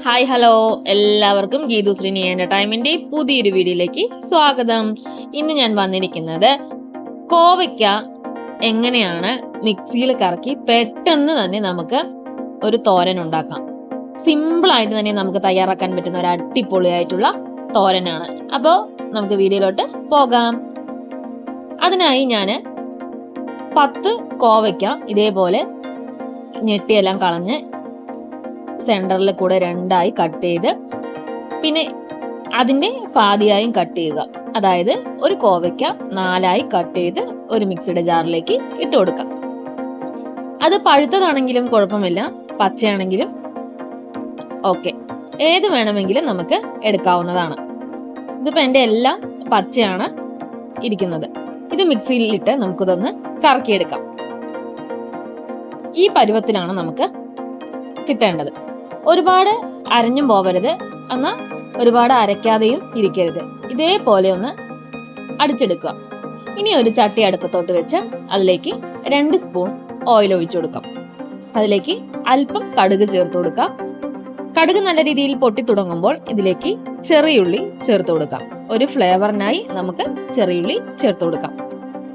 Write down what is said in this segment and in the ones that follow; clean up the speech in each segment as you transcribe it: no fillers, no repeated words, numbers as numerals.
Hi hello, എല്ലാവർക്കും Geethu Sreeni entertainment പുതിയൊരു വീഡിയോയിലേക്ക് സ്വാഗതം. ഇന്ന് ഞാൻ വന്നിരിക്കുന്നത് കോവയ്ക്ക എങ്ങനെയാണ് മിക്സിയിൽ കറക്കി പെട്ടെന്ന് തന്നെ നമുക്ക് ഒരു തോരൻ ഉണ്ടാക്കാം. സിമ്പിൾ ആയിട്ട് തന്നെ നമുക്ക് തയ്യാറാക്കാൻ പറ്റുന്ന ഒരു അടിപൊളിയായിട്ടുള്ള തോരനാണ്. അപ്പോൾ നമുക്ക് വീഡിയോയിലോട്ട് പോകാം. അതിനായി ഞാൻ 10 കോവയ്ക്ക ഇതേപോലെ ഞെട്ടിയെല്ലാം കളഞ്ഞ് സെന്ററിൽ കൂടെ 2ആയി കട്ട് ചെയ്ത്, പിന്നെ അതിന്റെ പാതിയായും കട്ട് ചെയ്യുക. അതായത് ഒരു കോവയ്ക്ക 4ആയി കട്ട് ചെയ്ത് ഒരു മിക്സിയുടെ ജാറിലേക്ക് ഇട്ട് കൊടുക്കാം. അത് പഴുത്തതാണെങ്കിലും കുഴപ്പമില്ല, പച്ചയാണെങ്കിലും ഓക്കെ, ഏത് വേണമെങ്കിലും നമുക്ക് എടുക്കാവുന്നതാണ്. ഇതിപ്പോ എൻ്റെ എല്ലാം പച്ചയാണ് ഇരിക്കുന്നത്. ഇത് മിക്സിയിലിട്ട് നമുക്കിതൊന്ന് കറക്കിയെടുക്കാം. ഈ പരുവത്തിലാണ് നമുക്ക് കിട്ടേണ്ടത്. ഒരുപാട് അരഞ്ഞും പോവരുത്, എന്നാൽ ഒരുപാട് അരയ്ക്കാതെയും ഇരിക്കരുത്. ഇതേപോലെ ഒന്ന് അടിച്ചെടുക്കുക. ഇനി ഒരു ചട്ടി അടുപ്പത്തോട്ട് വെച്ച് അതിലേക്ക് 2 സ്പൂൺ ഓയിൽ ഒഴിച്ചു കൊടുക്കാം. അതിലേക്ക് അല്പം കടുക് ചേർത്ത് കൊടുക്കാം. കടുക് നല്ല രീതിയിൽ പൊട്ടി തുടങ്ങുമ്പോൾ ഇതിലേക്ക് ചെറിയുള്ളി ചേർത്ത് കൊടുക്കാം. ഒരു ഫ്ലേവറിനായി നമുക്ക് ചെറിയുള്ളി ചേർത്ത് കൊടുക്കാം.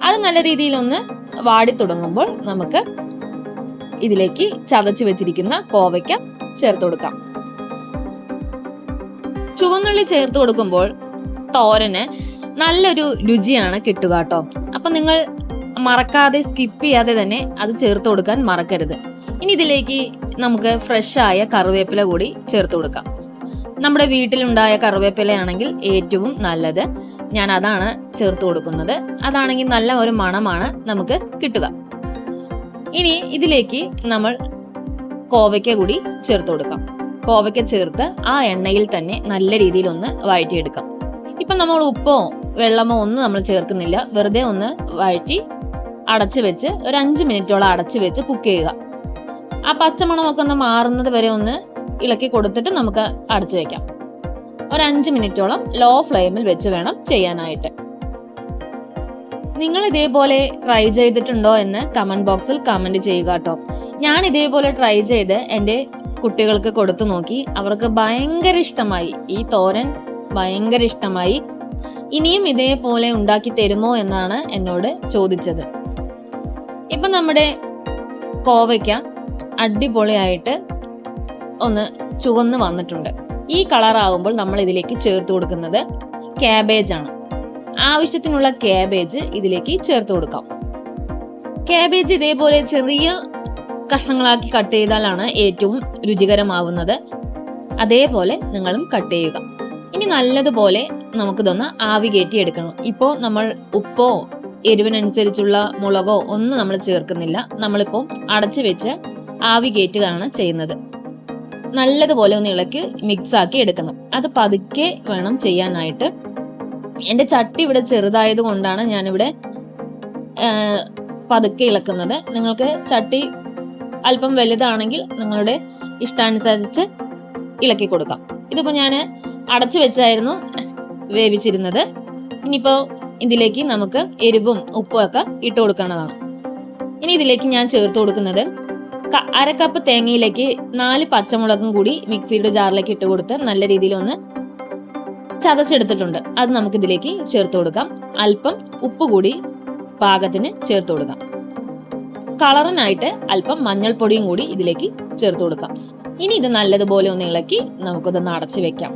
അത് നല്ല രീതിയിൽ ഒന്ന് വാടി തുടങ്ങുമ്പോൾ നമുക്ക് ഇതിലേക്ക് ചതച്ചു വെച്ചിരിക്കുന്ന കോവയ്ക്ക ചേർത്ത് കൊടുക്കാം. ചുവന്നുള്ളി ചേർത്ത് കൊടുക്കുമ്പോൾ തോരന് നല്ലൊരു രുചിയാണ് കിട്ടുക കേട്ടോ. അപ്പൊ നിങ്ങൾ മറക്കാതെ, സ്കിപ്പ് ചെയ്യാതെ തന്നെ അത് ചേർത്ത് കൊടുക്കാൻ മറക്കരുത്. ഇനി ഇതിലേക്ക് നമുക്ക് ഫ്രഷ് ആയ കറിവേപ്പില കൂടി ചേർത്ത് കൊടുക്കാം. നമ്മുടെ വീട്ടിലുണ്ടായ കറിവേപ്പിലയാണെങ്കിൽ ഏറ്റവും നല്ലത്. ഞാൻ അതാണ് ചേർത്ത് കൊടുക്കുന്നത്. അതാണെങ്കിൽ നല്ല ഒരു മണമാണ് നമുക്ക് കിട്ടുക. ഇനി ഇതിലേക്ക് നമ്മൾ കോവയ്ക്ക കൂടി ചേർത്ത് കൊടുക്കാം. കോവയ്ക്ക ചേർത്ത് ആ എണ്ണയിൽ തന്നെ നല്ല രീതിയിൽ ഒന്ന് വഴറ്റിയെടുക്കാം. ഇപ്പൊ നമ്മൾ ഉപ്പോ വെള്ളമോ ഒന്നും നമ്മൾ ചേർക്കുന്നില്ല. വെറുതെ ഒന്ന് വഴറ്റി അടച്ചു വെച്ച് ഒരു 5 മിനിറ്റോളം അടച്ചു വെച്ച് കുക്ക് ചെയ്യുക. ആ പച്ചമണമൊക്കെ ഒന്ന് മാറുന്നത് വരെ ഒന്ന് ഇളക്കി കൊടുത്തിട്ട് നമുക്ക് അടച്ചു വെക്കാം. ഒരു 5 മിനിറ്റോളം ലോ ഫ്ലെയിമിൽ വെച്ച് വേണം ചെയ്യാനായിട്ട്. നിങ്ങൾ ഇതേപോലെ ട്രൈ ചെയ്തിട്ടുണ്ടോ എന്ന് കമന്റ് ബോക്സിൽ കമന്റ് ചെയ്യുക കേട്ടോ. ഞാൻ ഇതേപോലെ ട്രൈ ചെയ്ത് എൻ്റെ കുട്ടികൾക്ക് കൊടുത്തു നോക്കി. അവർക്ക് ഭയങ്കര ഇഷ്ടമായി. ഈ തോരൻ ഭയങ്കര ഇഷ്ടമായി. ഇനിയും ഇതേപോലെ ഉണ്ടാക്കി തരുമോ എന്നാണ് എന്നോട് ചോദിച്ചത്. ഇപ്പൊ നമ്മുടെ കോവയ്ക്ക അടിപൊളിയായിട്ട് ഒന്ന് ചുവന്ന് വന്നിട്ടുണ്ട്. ഈ കളറാകുമ്പോൾ നമ്മൾ ഇതിലേക്ക് ചേർത്ത് കൊടുക്കുന്നത് കാബേജ് ആണ്. ആവശ്യത്തിനുള്ള കാബേജ് ഇതിലേക്ക് ചേർത്ത് കൊടുക്കാം. കാബേജ് ഇതേപോലെ ചെറിയ കഷ്ണങ്ങളാക്കി കട്ട് ചെയ്താലാണ് ഏറ്റവും രുചികരമാവുന്നത്. അതേപോലെ നിങ്ങളും കട്ട് ചെയ്യുക. ഇനി നല്ലതുപോലെ നമുക്കിതൊന്ന് ആവി കയറ്റി എടുക്കണം. ഇപ്പോൾ നമ്മൾ ഉപ്പോ എരിവിനനുസരിച്ചുള്ള മുളകോ ഒന്നും നമ്മൾ ചേർക്കുന്നില്ല. നമ്മളിപ്പോൾ അടച്ചു വെച്ച് ആവി കയറ്റുകയാണ് ചെയ്യുന്നത്. നല്ലതുപോലെ ഒന്ന് ഇളക്കി മിക്സ് ആക്കി എടുക്കണം. അത് പതുക്കെ വേണം ചെയ്യാനായിട്ട്. എൻ്റെ ചട്ടി ഇവിടെ ചെറുതായത് കൊണ്ടാണ് ഞാനിവിടെ പതുക്കെ ഇളക്കുന്നത്. നിങ്ങൾക്ക് ചട്ടി അല്പം വലുതാണെങ്കിൽ നിങ്ങളുടെ ഇഷ്ടാനുസരിച്ച് ഇളക്കി കൊടുക്കാം. ഇതിപ്പോൾ ഞാൻ അടച്ചു വെച്ചായിരുന്നു വേവിച്ചിരുന്നത്. ഇനിയിപ്പോൾ ഇതിലേക്ക് നമുക്ക് എരിവും ഉപ്പും ഒക്കെ ഇട്ട് കൊടുക്കേണ്ടതാണ്. ഇനി ഇതിലേക്ക് ഞാൻ ചേർത്ത് കൊടുക്കുന്നത് 1/2 കപ്പ് തേങ്ങയിലേക്ക് 4 പച്ചമുളകും കൂടി മിക്സിയുടെ ജാറിലേക്ക് ഇട്ട് കൊടുത്ത് നല്ല രീതിയിൽ ഒന്ന് ചതച്ചെടുത്തിട്ടുണ്ട്. അത് നമുക്ക് ഇതിലേക്ക് ചേർത്ത് കൊടുക്കാം. അല്പം ഉപ്പ് കൂടി പാകത്തിന് ചേർത്ത് കൊടുക്കാം. കളറിനായിട്ട് അല്പം മഞ്ഞൾപ്പൊടിയും കൂടി ഇതിലേക്ക് ചേർത്ത് കൊടുക്കാം. ഇനി ഇത് നല്ലതുപോലെ ഒന്ന് ഇളക്കി നമുക്കിതൊന്ന് അടച്ചു വെക്കാം.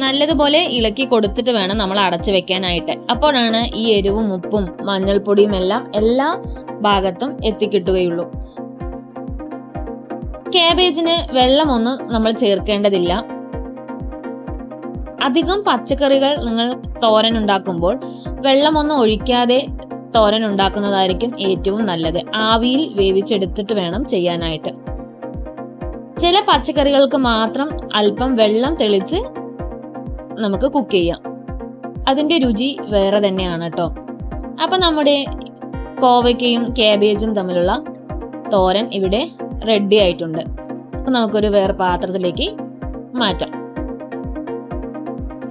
നല്ലതുപോലെ ഇളക്കി കൊടുത്തിട്ട് വേണം നമ്മൾ അടച്ചു വെക്കാനായിട്ട്. അപ്പോഴാണ് ഈ എരിവും ഉപ്പും മഞ്ഞൾപ്പൊടിയും എല്ലാം എല്ലാ ഭാഗത്തും എത്തിക്കിട്ടുകയുള്ളൂ. കാബേജിന് വെള്ളമൊന്നും നമ്മൾ ചേർക്കേണ്ടതില്ല. അധികം പച്ചക്കറികൾ നിങ്ങൾ തോരൻ ഉണ്ടാക്കുമ്പോൾ വെള്ളമൊന്നും ഒഴിക്കാതെ തോരൻ ഉണ്ടാക്കുന്നതായിരിക്കും ഏറ്റവും നല്ലത്. ആവിയിൽ വേവിച്ചെടുത്തിട്ട് വേണം ചെയ്യാനായിട്ട്. ചില പച്ചക്കറികൾക്ക് മാത്രം അല്പം വെള്ളം തെളിച്ച് നമുക്ക് കുക്ക് ചെയ്യാം. അതിന്റെ രുചി വേറെ തന്നെയാണ് കേട്ടോ. അപ്പൊ നമ്മുടെ കോവയ്ക്കയും കാബേജും തമ്മിലുള്ള തോരൻ ഇവിടെ റെഡി ആയിട്ടുണ്ട്. അപ്പൊ നമുക്കൊരു വേറെ പാത്രത്തിലേക്ക് മാറ്റാം.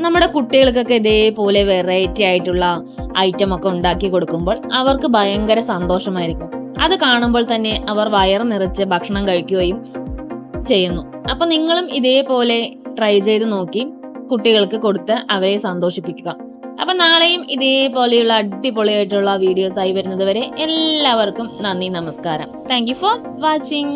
നമ്മുടെ കുട്ടികൾക്കൊക്കെ ഇതേപോലെ വെറൈറ്റി ആയിട്ടുള്ള ഐറ്റം ഒക്കെ ഉണ്ടാക്കി കൊടുക്കുമ്പോൾ അവർക്ക് ഭയങ്കര സന്തോഷമായിരിക്കും. അത് കാണുമ്പോൾ തന്നെ അവർ വയർ നിറച്ച് ഭക്ഷണം കഴിക്കുകയും ചെയ്യുന്നു. അപ്പൊ നിങ്ങളും ഇതേപോലെ ട്രൈ ചെയ്ത് നോക്കി കുട്ടികൾക്ക് കൊടുത്ത് അവരെ സന്തോഷിപ്പിക്കുക. അപ്പൊ നാളെയും ഇതേപോലെയുള്ള അടിപൊളിയായിട്ടുള്ള വീഡിയോസ് ആയി വരുന്നത് വരെ എല്ലാവർക്കും നന്ദി, നമസ്കാരം. Thank you for watching.